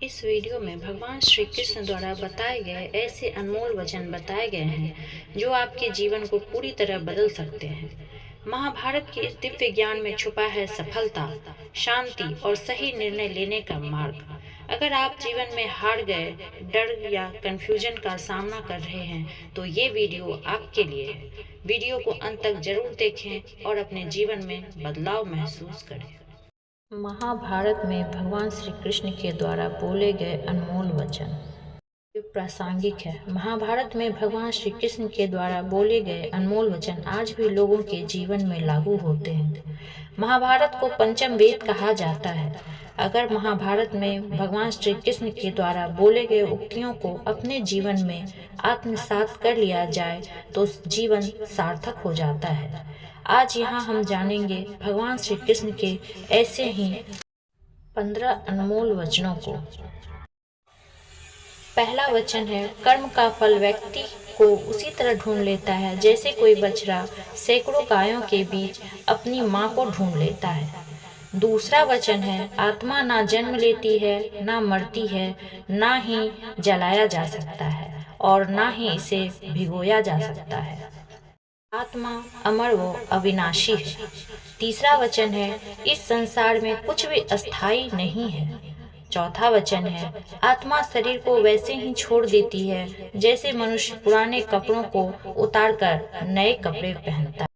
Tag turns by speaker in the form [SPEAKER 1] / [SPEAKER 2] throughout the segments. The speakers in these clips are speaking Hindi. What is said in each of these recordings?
[SPEAKER 1] इस वीडियो में भगवान श्री कृष्ण द्वारा बताए गए ऐसे अनमोल वचन बताए गए हैं जो आपके जीवन को पूरी तरह बदल सकते हैं। महाभारत के इस दिव्य ज्ञान में छुपा है सफलता, शांति और सही निर्णय लेने का मार्ग। अगर आप जीवन में हार गए, डर या कंफ्यूजन का सामना कर रहे हैं, तो ये वीडियो आपके लिए है। वीडियो को अंत तक जरूर देखें और अपने जीवन में बदलाव महसूस करें। महाभारत में भगवान श्री कृष्ण के द्वारा बोले गए अनमोल वचन ये प्रासंगिक है। महाभारत में भगवान श्री कृष्ण के द्वारा बोले गए अनमोल वचन आज भी लोगों के जीवन में लागू होते हैं। महाभारत को पंचम वेद कहा जाता है। अगर महाभारत में भगवान श्री कृष्ण के द्वारा बोले गए उक्तियों को अपने जीवन में आत्मसात कर लिया जाए तो जीवन सार्थक हो जाता है। आज यहाँ हम जानेंगे भगवान श्री कृष्ण के ऐसे ही 15 अनमोल वचनों को। पहला वचन है, कर्म का फल व्यक्ति को उसी तरह ढूंढ लेता है जैसे कोई बछड़ा सैकड़ों गायों के बीच अपनी मां को ढूंढ लेता है। दूसरा वचन है, आत्मा ना जन्म लेती है, ना मरती है, ना ही जलाया जा सकता है और ना ही इसे भिगोया जा सकता है। आत्मा अमर व अविनाशी है। तीसरा वचन है, इस संसार में कुछ भी अस्थायी नहीं है। चौथा वचन है, आत्मा शरीर को वैसे ही छोड़ देती है जैसे मनुष्य पुराने कपड़ों को उतारकर नए कपड़े पहनता है।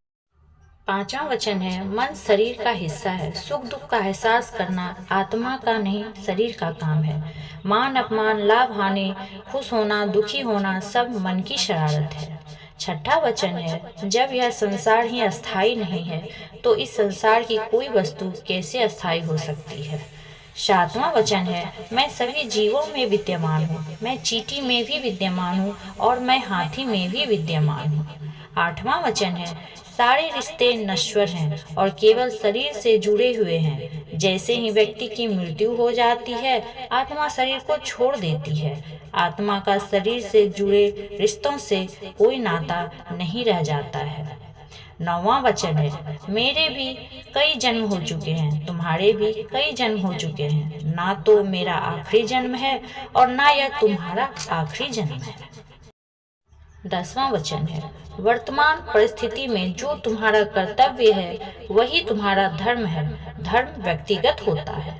[SPEAKER 1] पांचवा वचन है, मन शरीर का हिस्सा है। सुख दुख का एहसास करना आत्मा का नहीं शरीर का काम है। मान अपमान, लाभ हानि, खुश होना, दुखी होना सब मन की शरारत है। छठा वचन है, जब यह संसार ही अस्थायी नहीं है तो इस संसार की कोई वस्तु कैसे अस्थायी हो सकती है। सातवां वचन है, मैं सभी जीवों में विद्यमान हूँ, मैं चींटी में भी विद्यमान हूँ और मैं हाथी में भी विद्यमान हूँ। आठवां वचन है, सारे रिश्ते नश्वर हैं और केवल शरीर से जुड़े हुए हैं। जैसे ही व्यक्ति की मृत्यु हो जाती है, आत्मा शरीर को छोड़ देती है। आत्मा का शरीर से जुड़े रिश्तों से कोई नाता नहीं रह जाता है। नौवां वचन है, मेरे भी कई जन्म हो चुके हैं, तुम्हारे भी कई जन्म हो चुके हैं। ना तो मेरा आखिरी जन्म है और ना यह तुम्हारा आखिरी जन्म है। 10वां वचन है, वर्तमान परिस्थिति में जो तुम्हारा कर्तव्य है वही तुम्हारा धर्म है। धर्म व्यक्तिगत होता है।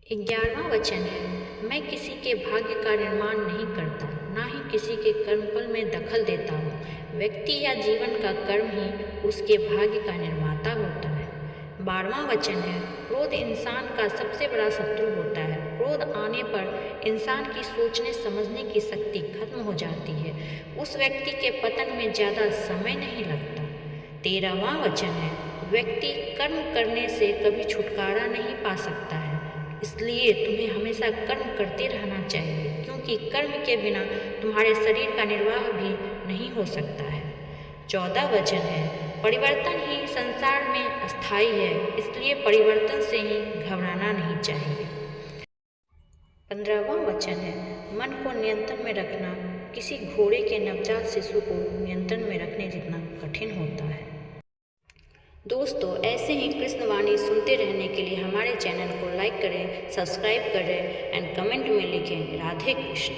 [SPEAKER 1] 11वां वचन है, मैं किसी के भाग्य का निर्माण नहीं करता, ना ही किसी के कर्मफल में दखल देता हूँ। व्यक्ति या जीवन का कर्म ही उसके भाग्य का निर्माता होता है। 12वां वचन है, क्रोध इंसान का सबसे बड़ा शत्रु होता है। क्रोध आने पर इंसान की सोचने समझने की शक्ति खत्म हो जाती है। उस व्यक्ति के पतन में ज़्यादा समय नहीं लगता। 13वां वचन है, व्यक्ति कर्म करने से कभी छुटकारा नहीं पा सकता है, इसलिए तुम्हें हमेशा कर्म करते रहना चाहिए, क्योंकि कर्म के बिना तुम्हारे शरीर का निर्वाह भी नहीं हो सकता है। 14 वचन है, परिवर्तन ही संसार में अस्थायी है, इसलिए परिवर्तन से ही घबराना नहीं चाहिए। 15वां वचन है, मन को नियंत्रण में रखना किसी घोड़े के नवजात शिशु को नियंत्रण में रखने जितना कठिन होता है। दोस्तों, ऐसे ही कृष्णवाणी सुनते रहने के लिए हमारे चैनल को लाइक करें, सब्सक्राइब करें एंड कमेंट में लिखें राधे कृष्ण।